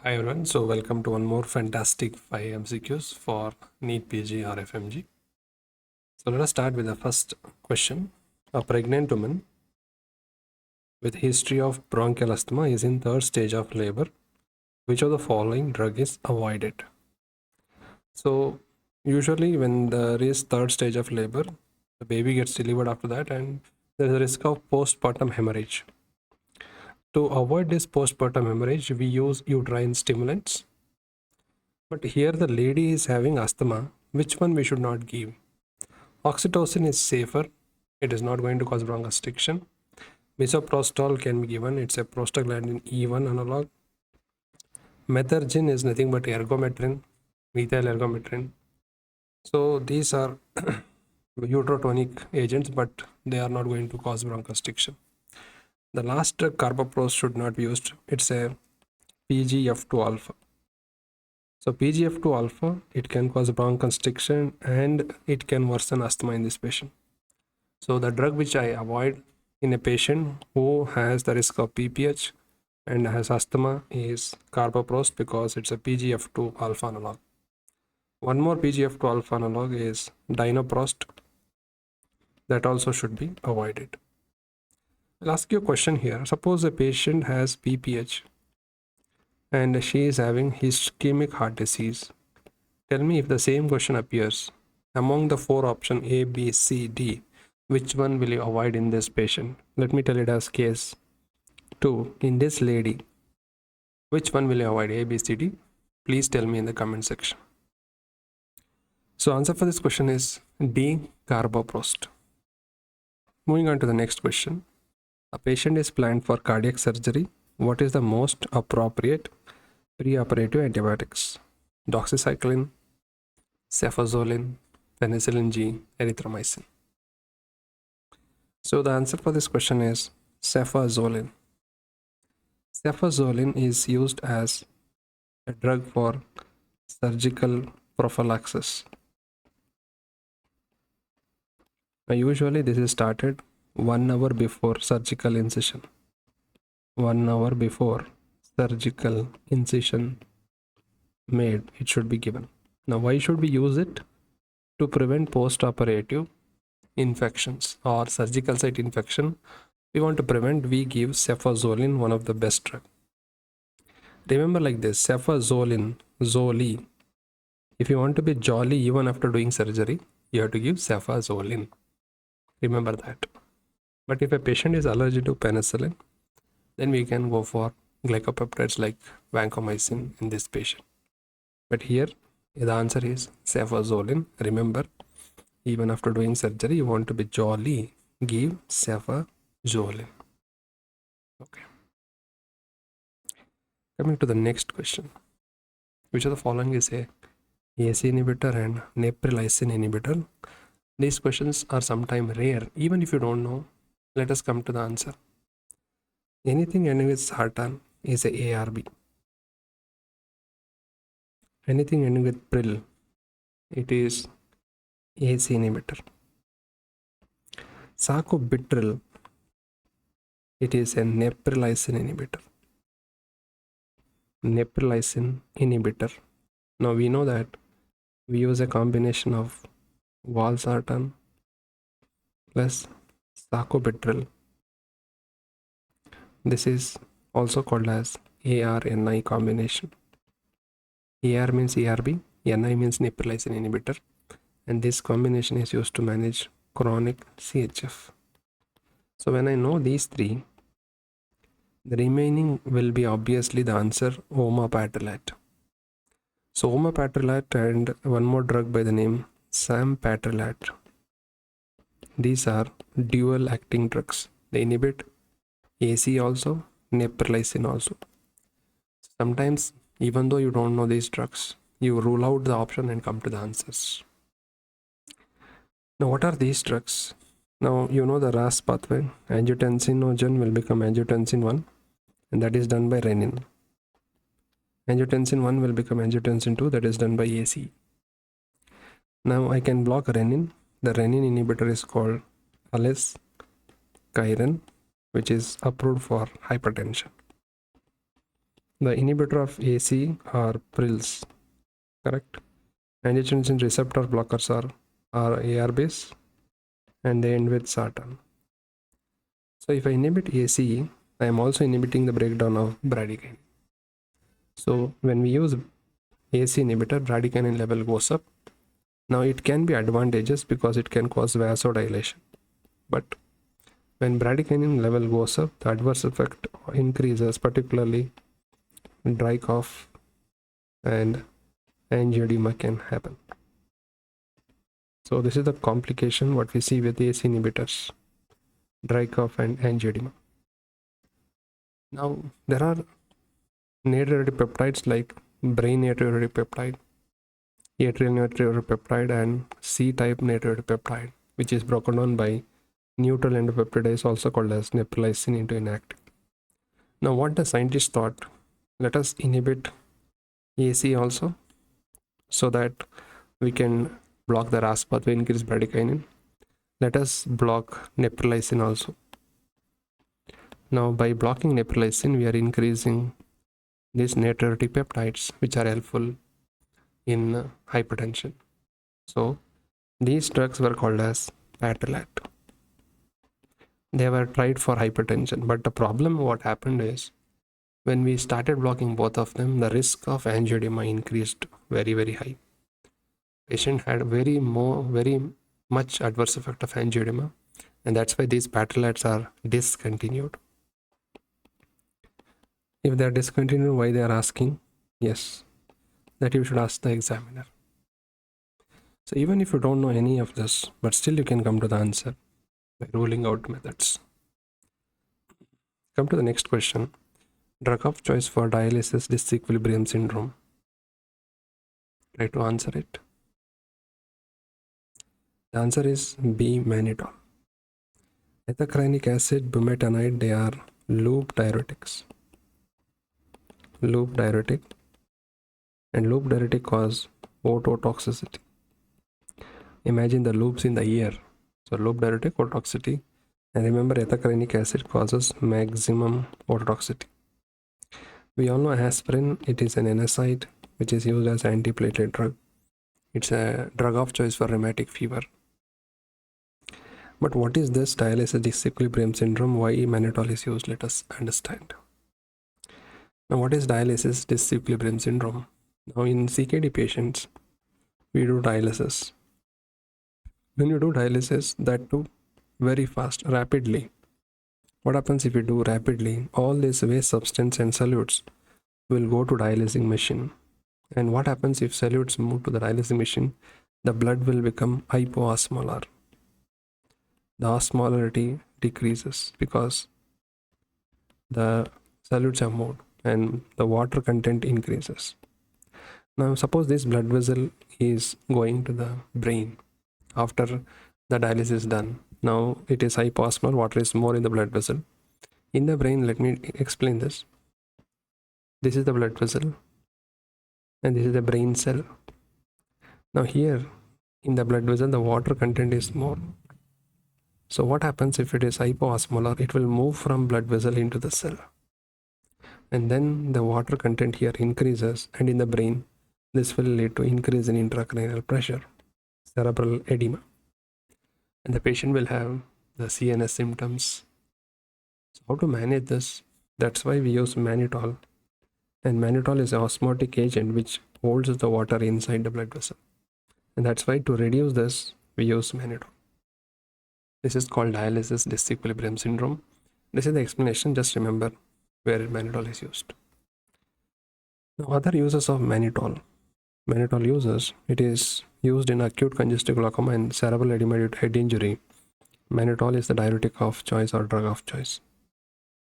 Hi everyone, so welcome to one more fantastic 5 MCQs for NEET PG or FMG. So let us start with the first question. A pregnant woman with history of bronchial asthma is in third stage of labor. Which of the following drug is avoided? So usually when there is third stage of labor, the baby gets delivered after that and there is a risk of postpartum hemorrhage. To avoid this postpartum hemorrhage, we use uterine stimulants. But here the lady is having asthma. Which one we should not give? Oxytocin is safer. It is not going to cause bronchoconstriction. Misoprostol can be given. It's a prostaglandin E1 analog. Methergin is nothing but ergometrin, methyl ergometrin. So these are uterotonic agents, but they are not going to cause bronchoconstriction. The last drug, carbapenem, should not be used. It's a PGF2 alpha. So PGF2 alpha, it can cause bronchoconstriction and it can worsen asthma in this patient. So the drug which I avoid in a patient who has the risk of PPH and has asthma is carbapenem because it's a PGF2 alpha analog. One more PGF2 alpha analog is dinoprost. That also should be avoided. I'll ask you a question here. Suppose a patient has PPH and she is having ischemic heart disease. Tell me if the same question appears. Among the four options A, B, C, D, which one will you avoid in this patient? Let me tell it as case 2. In this lady, which one will you avoid? A, B, C, D? Please tell me in the comment section. So answer for this question is D, carbapenem. Moving on to the next question. A patient is planned for cardiac surgery. What is the most appropriate preoperative antibiotics? Doxycycline, cefazolin, penicillin G, erythromycin. So the answer for this question is cefazolin. Cefazolin is used as a drug for surgical prophylaxis. Now usually this is started 1 hour before surgical incision. 1 hour before surgical incision made, it should be given. Now why should we use it? To prevent post-operative infections or surgical site infection. We want to prevent, we give cefazolin, one of the best drug. Remember like this, cefazolin, Zoli. If you want to be jolly even after doing surgery, you have to give cefazolin. Remember that. But if a patient is allergic to penicillin, then we can go for glycopeptides like vancomycin in this patient. But here the answer is cefazolin. Remember, even after doing surgery, you want to be jolly, give cefazolin. Okay. Coming to the next question. Which of the following is a ACE inhibitor and neprilysin inhibitor? These questions are sometimes rare. Even if you don't know, let us come to the answer. Anything ending with sartan is a ARB. Anything ending with pril, it is ACE inhibitor. Sacubitril, it is a neprilysin inhibitor. Neprilysin inhibitor. Now we know that we use a combination of valsartan plus sacubitril. This is also called as AR-NI combination. AR means ARB, NI means neprilysin inhibitor, and this combination is used to manage chronic CHF. So when I know these three, the remaining will be obviously the answer omapatrilat. So omapatrilat and one more drug by the name sampatrilat. These are dual acting drugs. They inhibit AC also, neprilysin also. Sometimes even though you don't know these drugs, you rule out the option and come to the answers. Now what are these drugs? Now you know the RAS pathway. Angiotensinogen will become angiotensin 1 and that is done by renin. Angiotensin 1 will become angiotensin 2, that is done by AC. Now I can block renin. The renin inhibitor is called alischiren, which is approved for hypertension. The inhibitor of AC are PRILs, correct? Angiotensin receptor blockers are AR base, and they end with sartan. So if I inhibit ACE, I am also inhibiting the breakdown of bradykinin. So when we use AC inhibitor, bradykinin level goes up. Now it can be advantageous because it can cause vasodilation. But when bradykinin level goes up, the adverse effect increases, particularly dry cough and angioedema can happen. So this is the complication what we see with the AC inhibitors, dry cough and angioedema. Now there are natriuretic peptides like brain natriuretic peptide, atrial natriuretic peptide, and C-type natriuretic peptide, which is broken down by neutral endopeptidase, also called as neprilysin, into inactive. Now what the scientists thought, let us inhibit AC also, so that we can block the RAS pathway, increase bradykinin. Let us block neprilysin also. Now by blocking neprilysin, we are increasing these natriuretic peptides, which are helpful in hypertension. So these drugs were called as Patilat. They were tried for hypertension, but the problem what happened is, when we started blocking both of them, the risk of angioedema increased very, very high. Patient had very much adverse effect of angioedema, and that's why these Patilats are discontinued. If they are discontinued, why they are asking? Yes, that you should ask the examiner. So even if you don't know any of this, but still you can come to the answer by ruling out methods. Come to the next question. Drug of choice for dialysis disequilibrium syndrome. Try to answer it. The answer is B, mannitol. Ethacrynic acid, bumetanide, they are loop diuretics. Loop diuretic, and loop diuretic cause ototoxicity. Imagine the loops in the ear. So loop diuretic, ototoxicity, and remember ethacrynic acid causes maximum ototoxicity. We all know aspirin, it is an NSAID which is used as antiplatelet drug. It's a drug of choice for rheumatic fever. But what is this dialysis disequilibrium syndrome? Why mannitol is used? Let us understand. Now what is dialysis disequilibrium syndrome? Now in CKD patients, we do dialysis. When you do dialysis, that too very fast, rapidly. What happens if you do rapidly? All this waste substance and solutes will go to dialysing machine. And what happens if solutes move to the dialysing machine? The blood will become hypoosmolar. The osmolarity decreases because the solutes have moved and the water content increases. Now suppose this blood vessel is going to the brain after the dialysis is done. Now it is hypoosmolar, water is more in the blood vessel. In the brain, let me explain this. This is the blood vessel and this is the brain cell. Now here in the blood vessel, the water content is more. So what happens if it is hypoosmolar? It will move from blood vessel into the cell. And then the water content here increases, and in the brain, this will lead to increase in intracranial pressure, cerebral edema. And the patient will have the CNS symptoms. So how to manage this? That's why we use mannitol. And mannitol is an osmotic agent which holds the water inside the blood vessel. And that's why to reduce this, we use mannitol. This is called dialysis disequilibrium syndrome. This is the explanation. Just remember where mannitol is used. Now, other uses of mannitol. Mannitol uses, it is used in acute congestive glaucoma and cerebral edema due to head injury. Mannitol is the diuretic of choice or drug of choice.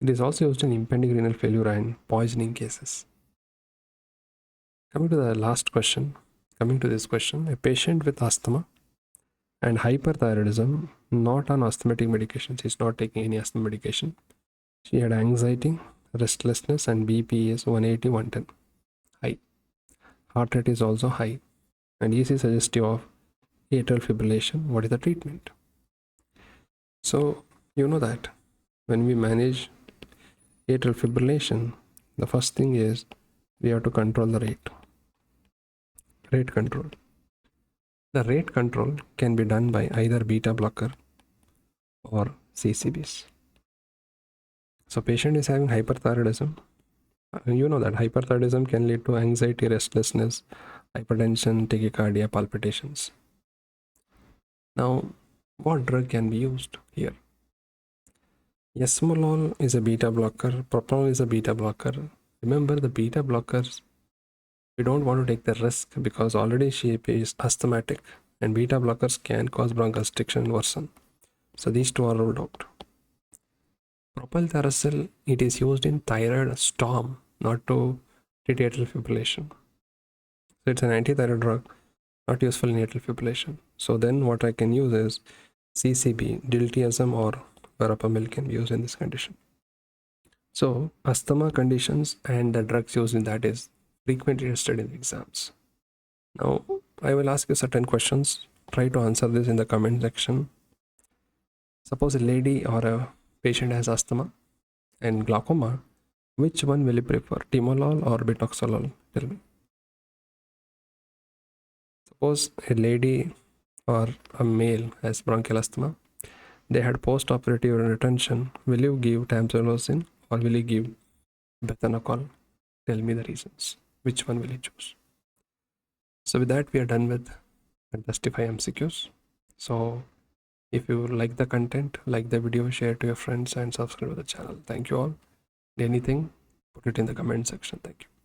It is also used in impending renal failure and poisoning cases. Coming to the last question. Coming to this question, a patient with asthma and hyperthyroidism, not on asthmatic medications, is not taking any asthma medication. She had anxiety, restlessness, and BP is 180, 110. High. Heart rate is also high. And EC suggestive of atrial fibrillation. What is the treatment? So, you know that when we manage atrial fibrillation, The first thing is we have to control the rate control. The rate control can be done by either beta blocker or CCBs. So patient is having hyperthyroidism. You know that hyperthyroidism can lead to anxiety, restlessness, hypertension, tachycardia, palpitations. Now, what drug can be used here? Esmolol is a beta blocker, propranolol is a beta blocker. Remember, the beta blockers, we don't want to take the risk because already she is asthmatic and beta blockers can cause bronchoconstriction and worsen. So these two are ruled out. Propyltheracil, it is used in thyroid storm, not to treat atrial fibrillation. So it's an anti-thyroid drug, not useful in atrial fibrillation. So then what I can use is CCB, diltiazem or verapamil can be used in this condition. So asthma conditions and the drugs used in that is frequently tested in exams. Now I will ask you certain questions. Try to answer this in the comment section. Suppose a lady or a patient has asthma and glaucoma. Which one will you prefer, timolol or bitoxolol? Tell me. Suppose a lady or a male has bronchial asthma. They had post-operative retention. Will you give tamsulosin or will you give bethanacol? Tell me the reasons. Which one will you choose? So with that, we are done with Fantastic 5 MCQs. So if you like the content, like the video, share to your friends and subscribe to the channel. Thank you all. Anything, put it in the comment section. Thank you.